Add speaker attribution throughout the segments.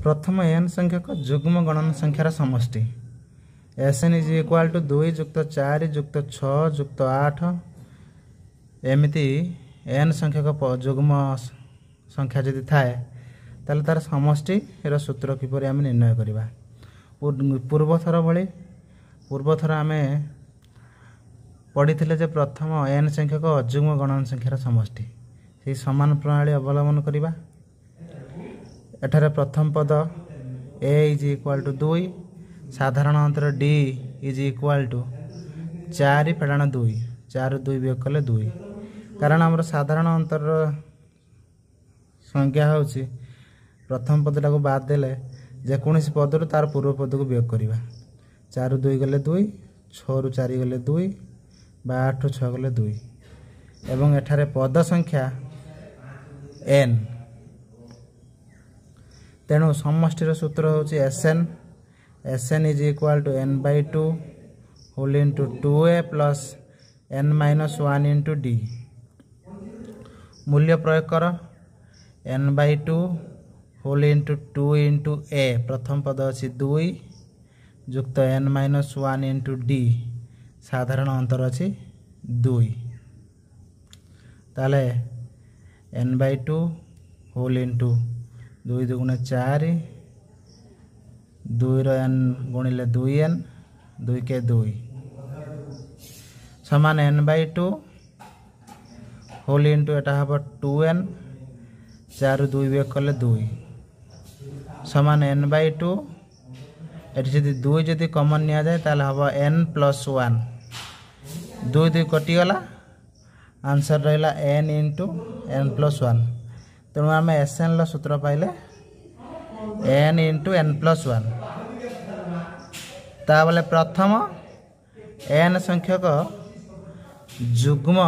Speaker 1: प्रथम n संख्यक जुग्म गणन संख्यार समष्टि Sn इज इक्वाल टू 2 जुक्त 4 जुक्त 6 जुक्त 8 एमती n संख्यक जुग्म संख्या जदि थाए ताले तार समष्टि सूत्र किपरि आम निर्णय करबा। पूर्वथर भली पूर्वथर आम पढ़ी जे प्रथम n संख्यक अजुग्म गणन संख्यार समष्टि से समान प्रणाली अवलंबन करबा। एठारे प्रथम पद a इज इक्वाल टू 2 साधारण अंतर d इज इक्वाल टू 4 फेड़ाण 2 4 2 वियोग कले 2 कारण आमर साधारण अंतर संख्या होची प्रथम पदटा को बाद देले जेकोसी पदर तार पूर्व पद को वियोग करवा। 4 2 गले 2 6 रु 4 गले 2 8 रु 6 गले 2 एवं एठारे पद संख्या n तेणु समष्टिर सूत्र होची Sn is equal to n by 2 whole into 2a plus n minus 1 into d। मूल्य प्रयोग कर n by 2 whole into 2 into a प्रथम पद अच्छी 2 जुक्त n माइनस 1 इंटू d साधारण अंतर अच्छी 2 ताले n बाय 2 होल इंटू 2 दुगुणे 4 2 n गुणिले 2n 2 के 2 समान n बाय 2 होल इंटू एटा हम 2n 4 2 वियोग कले 2 समान n बाय 2 एटी जदि 2 जदि कॉमन निया जाए ताले हम n प्लस 1 2 2 कटिगला आंसर रहा n इंटू n प्लस 1 तेणु आम Sn सूत्र पाइले n इंटू n प्लस 1 ताबले प्रथम n संख्यक जुग्म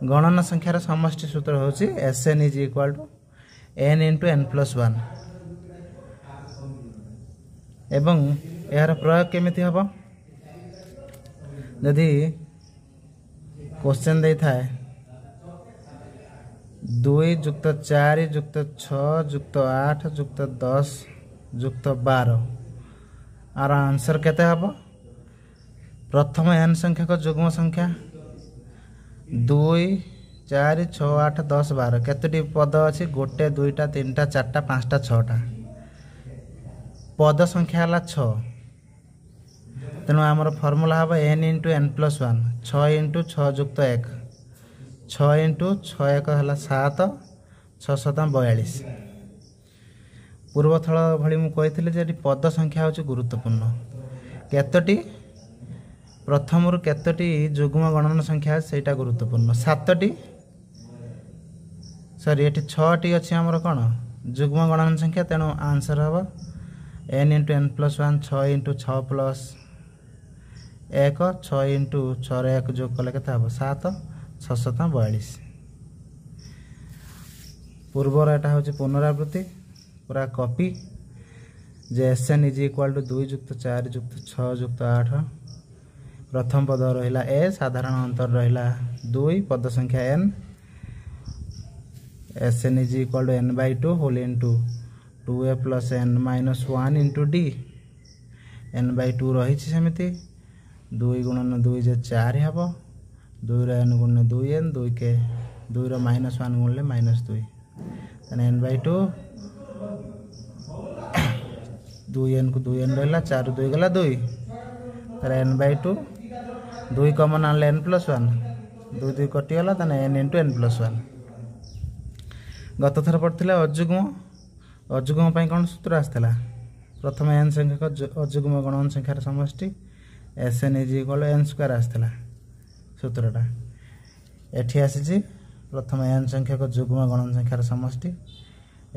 Speaker 1: गणन संख्यार समष्टि सूत्र होची Sn is equal to n into n plus 1 एवं यार प्रयोग केमिति हबो यदि क्वेश्चन दे थाए 2 जुक्त 4 जुक्त 6 जुक्त 8 जुक्त 10 जुक्त 12 आर आंसर केते हबो। प्रथम n संख्यक जुग्म संख्या 2 4 6 8 10 12 केतोटी पद अछि 1 2 3 4 5 6 पद संख्या हला 6 तेणु आमर फॉर्मूला हम n into n plus 1 6 into 6 जुक्त 1 6 into 6 1 है 7 6 7 42 पूर्वथल भली मुझे पद संख्या हूँ गुरुत्वपूर्ण केतोटी प्रथम रु केतोटी जुग्म गणन संख्या सेटा गुरुत्वपूर्ण 7टी सॉरी ये 6टी अच्छी आमर कौन जुग्म गणन संख्या तेणु आंसर हम n into n plus 1 6 into 6 plus 1 6 into 6 1 जोग कले के 7 6 7 42 पूर्वर एटा हूँ पुनरावृत्ति पूरा कॉपी जे Sn इज इक्वाल टू 2 जुक्त 4 जुक्त 6 जुक्त 8 प्रथम पद रहा a साधारण अंतर रहा 2 पद संख्या n Sn is equal to n by 2 whole into 2a plus n minus 1 into d n by 2 रही सेमती 2 गुणन 2 जे 4 हम 2 n गुणन 2n 2 के 2 माइनस 1 गुणले माइनस 2 n बाय 2 2n को 2n रहा 4 2 गला 2 तर n by 2 2 common आनले n plus 1 2 2 कटिगला ताने n इंटू n प्लस 1 गत थर पढ़ते अजुग्म कौन सूत्र आसला प्रथम n संख्यक अजुग्म गणन संख्यार समष्टि Sn is equal n square आसला सूत्रटा एठी आसी प्रथम n संख्यक जुग्म गणन संख्यार समष्टि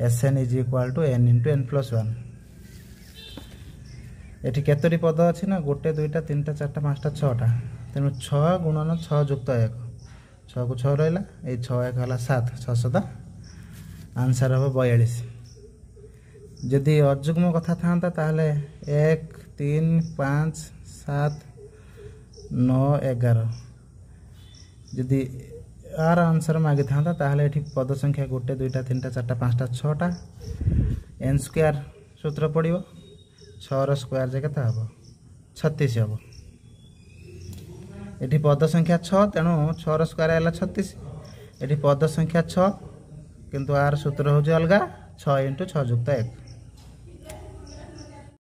Speaker 1: Sn is equal to n into n plus 1 एठी केतोटी पद अच्छी ना 1 2 3 4 5 6 तेणु 6 गुणन 6 जुक्त 1 6 को 6 रहा ये 6 1 है 7 6 7 आंसर हम 42 जदि अजुग्म कथा था ताहले 1 3 5 7 9 11 जदि आर आंसर मागी था ताहले एठी पद संख्या 1 2 3 4 5 6टा n स्क्वायर सूत्र पड़ो 6 रो स्क्वायर जे केता हबो 36 हबो एठी पद संख्या 6 तेणु 6 रो स्क्वायर हैला 36 एठी पद संख्या 6 किंतु आर सूत्र हो अलग 6 × 6 + 1